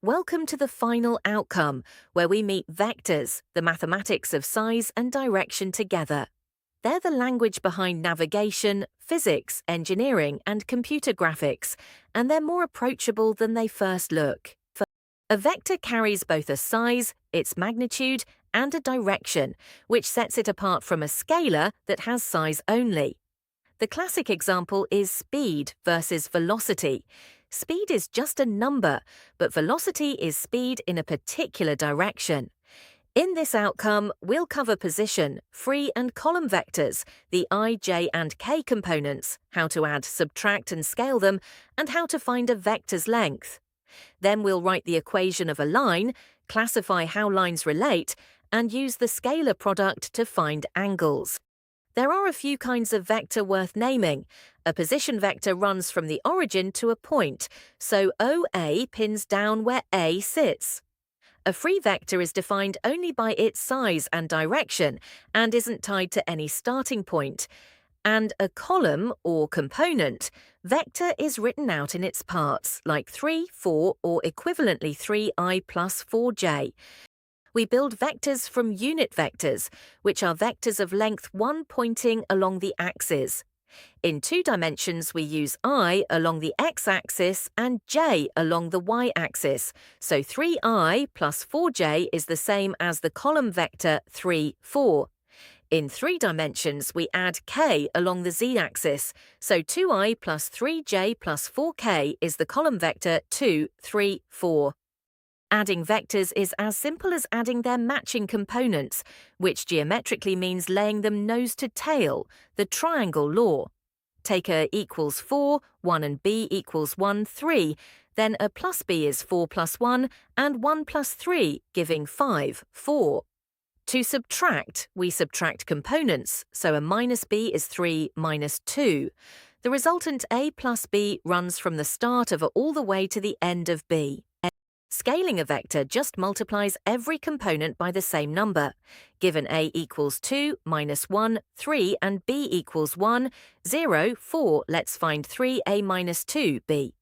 Welcome to the final outcome, where we meet vectors, the mathematics of size and direction together. They're the language behind navigation, physics, engineering, and computer graphics, and they're more approachable than they first look. A vector carries both a size, its magnitude, and a direction, which sets it apart from a scalar that has size only. The classic example is speed versus velocity. Speed is just a number, but velocity is speed in a particular direction. In this outcome, we'll cover position, free and column vectors, the I, j, and k components, how to add, subtract, and scale them, and how to find a vector's length. Then we'll write the equation of a line, classify how lines relate, and use the scalar product to find angles. There are a few kinds of vector worth naming. A position vector runs from the origin to a point, so OA pins down where A sits. A free vector is defined only by its size and direction and isn't tied to any starting point. And a column, or component, vector is written out in its parts, like 3, 4, or equivalently 3i plus 4j. We build vectors from unit vectors, which are vectors of length 1 pointing along the axis. In 2 dimensions, we use I along the x-axis and j along the y-axis, so 3i plus 4j is the same as the column vector 3, 4. In 3 dimensions, we add k along the z-axis, so 2i plus 3j plus 4k is the column vector 2, 3, 4. Adding vectors is as simple as adding their matching components, which geometrically means laying them nose to tail, the triangle law. Take a equals 4, 1 and b equals 1, 3, then a plus b is 4 plus 1, and 1 plus 3, giving 5, 4. To subtract, we subtract components, so a minus b is 3 minus 2. The resultant a plus b runs from the start of a all the way to the end of b. Scaling a vector just multiplies every component by the same number. Given a equals 2, minus 1, 3, and b equals 1, 0, 4, let's find 3a minus 2b.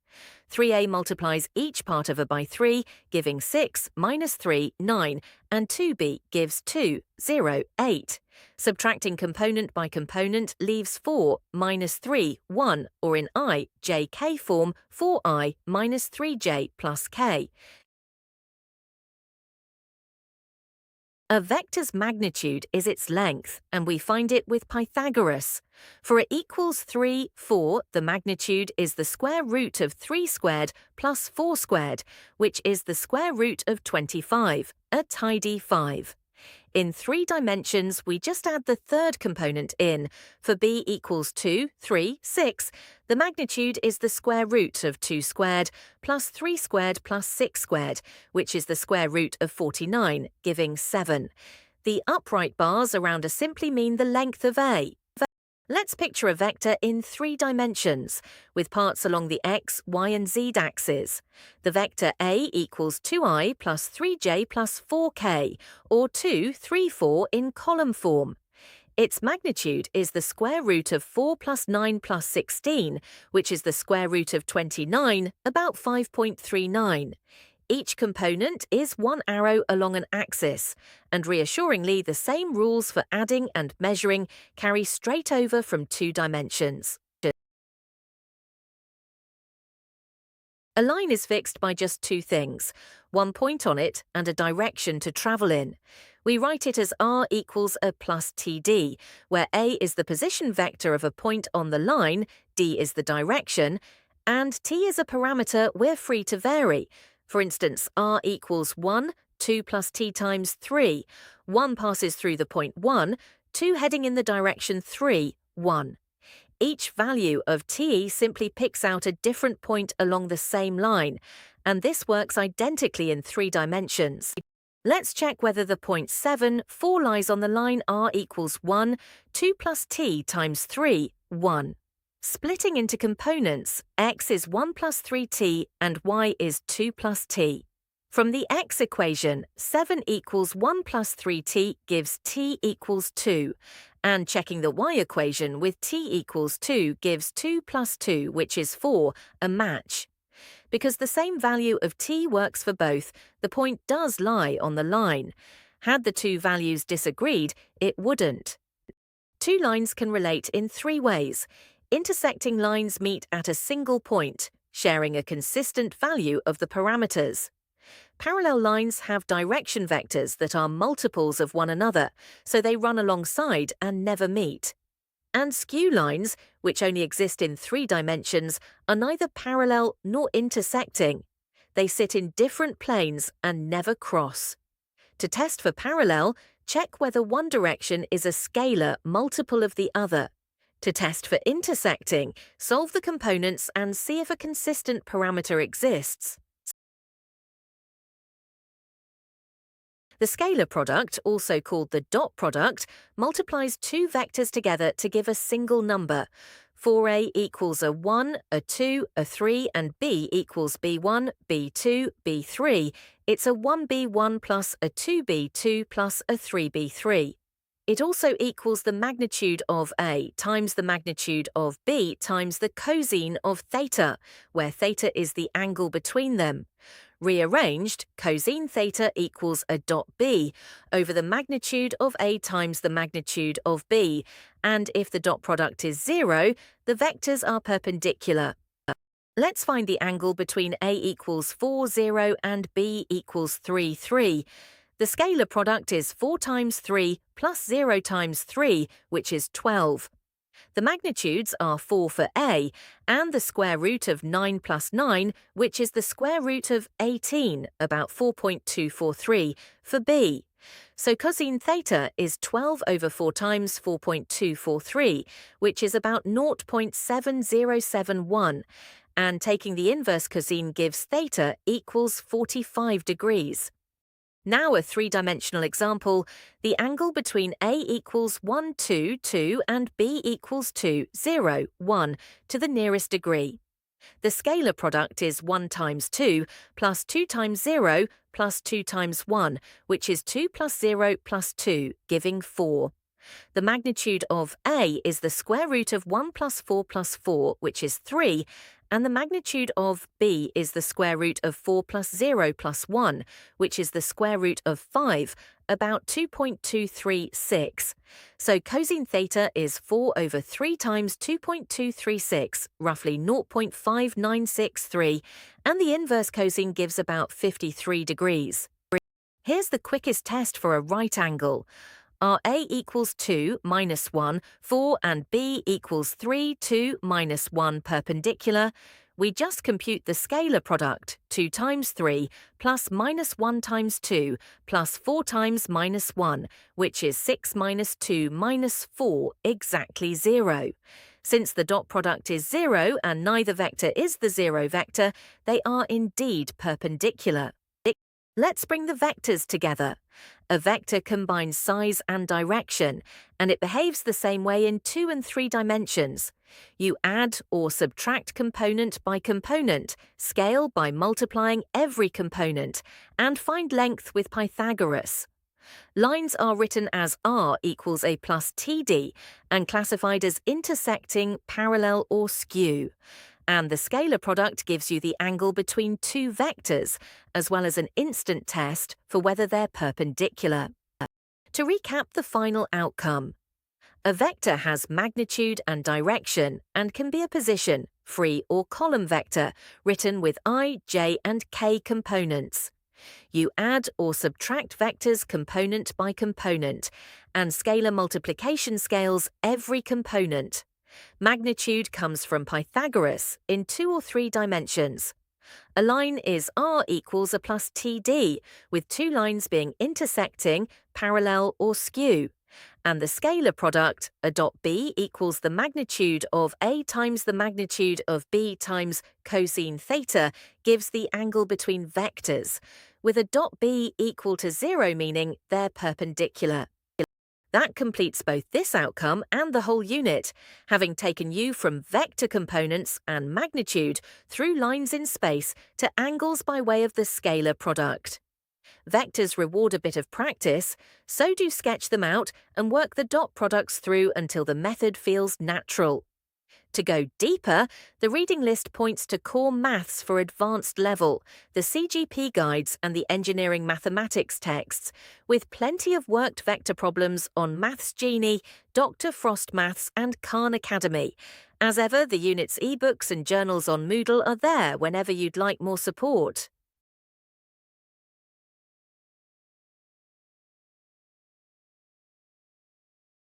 3a multiplies each part of a by 3, giving 6, minus 3, 9, and 2b gives 2, 0, 8. Subtracting component by component leaves 4, minus 3, 1, or in I, j, k form, 4i minus 3j plus k. A vector's magnitude is its length, and we find it with Pythagoras. For a equals 3, 4, the magnitude is the square root of 3 squared plus 4 squared, which is the square root of 25, a tidy 5. In 3 dimensions, we just add the third component in. For b equals 2, 3, 6, the magnitude is the square root of 2 squared plus 3 squared plus 6 squared, which is the square root of 49, giving 7. The upright bars around a simply mean the length of a. Let's picture a vector in 3 dimensions, with parts along the x, y, and z axes. The vector a equals 2i plus 3j plus 4k, or 2, 3, 4 in column form. Its magnitude is the square root of 4 plus 9 plus 16, which is the square root of 29, about 5.39. Each component is 1 arrow along an axis, and reassuringly the same rules for adding and measuring carry straight over from 2 dimensions. A line is fixed by just 2 things, 1 point on it and a direction to travel in. We write it as r equals a plus td, where a is the position vector of a point on the line, d is the direction, and t is a parameter we're free to vary. For instance, r equals 1, 2 plus t times 3. 1 passes through the point 1, 2 heading in the direction 3, 1. Each value of t simply picks out a different point along the same line, and this works identically in 3 dimensions. Let's check whether the point 7, 4 lies on the line r equals 1, 2 plus t times 3, 1. Splitting into components, x is 1 plus 3t and y is 2 plus t. From the x equation, 7 equals 1 plus 3t gives t equals 2, and checking the y equation with t equals 2 gives 2 plus 2, which is 4, a match. Because the same value of t works for both, the point does lie on the line. Had the two values disagreed, it wouldn't. Two lines can relate in three ways. Intersecting lines meet at a single point, sharing a consistent value of the parameters. Parallel lines have direction vectors that are multiples of one another, so they run alongside and never meet. And skew lines, which only exist in 3 dimensions, are neither parallel nor intersecting. They sit in different planes and never cross. To test for parallel, check whether one direction is a scalar multiple of the other. To test for intersecting, solve the components and see if a consistent parameter exists. The scalar product, also called the dot product, multiplies two vectors together to give a single number. 4a equals a 1, a 2, a 3, and b equals b1, b2, b3. It's a 1b1 plus a 2b2 plus a 3b3. It also equals the magnitude of a times the magnitude of b times the cosine of theta, where theta is the angle between them. Rearranged, cosine theta equals a dot b over the magnitude of a times the magnitude of b, and if the dot product is 0, the vectors are perpendicular. Let's find the angle between a equals 4, 0 and b equals 3, 3. The scalar product is 4 times 3 plus 0 times 3, which is 12. The magnitudes are 4 for A and the square root of 9 plus 9, which is the square root of 18, about 4.243, for B. So cosine theta is 12 over 4 times 4.243, which is about 0.7071, and taking the inverse cosine gives theta equals 45 degrees. Now a three-dimensional example, the angle between A equals 1, 2, 2 and B equals 2, 0, 1 to the nearest degree. The scalar product is 1 times 2 plus 2 times 0 plus 2 times 1, which is 2 plus 0 plus 2, giving 4. The magnitude of A is the square root of 1 plus 4 plus 4, which is 3, and the magnitude of B is the square root of 4 plus 0 plus 1, which is the square root of 5, about 2.236. So cosine theta is 4 over 3 times 2.236, roughly 0.5963, and the inverse cosine gives about 53 degrees. Here's the quickest test for a right angle. Are A equals 2 minus 1, 4 and B equals 3, 2 minus 1 perpendicular? We just compute the scalar product, 2 times 3 plus minus 1 times 2 plus 4 times minus 1, which is 6 minus 2 minus 4, exactly 0. Since the dot product is 0 and neither vector is the 0 vector, they are indeed perpendicular. Let's bring the vectors together. A vector combines size and direction, and it behaves the same way in 2 and 3 dimensions. You add or subtract component by component, scale by multiplying every component, and find length with Pythagoras. Lines are written as r equals a plus td and classified as intersecting, parallel, or skew. And the scalar product gives you the angle between two vectors, as well as an instant test for whether they're perpendicular. To recap the final outcome, a vector has magnitude and direction and can be a position, free or column vector, written with I, j, and k components. You add or subtract vectors component by component, and scalar multiplication scales every component. Magnitude comes from Pythagoras in 2 or 3 dimensions. A line is r equals a plus td, with two lines being intersecting, parallel, or skew. And the scalar product, a dot b equals the magnitude of a times the magnitude of b times cosine theta, gives the angle between vectors, with a dot b equal to 0 meaning they're perpendicular. That completes both this outcome and the whole unit, having taken you from vector components and magnitude through lines in space to angles by way of the scalar product. Vectors reward a bit of practice, so do sketch them out and work the dot products through until the method feels natural. To go deeper, the reading list points to core maths for advanced level, the CGP guides and the engineering mathematics texts, with plenty of worked vector problems on Maths Genie, Dr. Frost Maths and Khan Academy. As ever, the unit's ebooks and journals on Moodle are there whenever you'd like more support.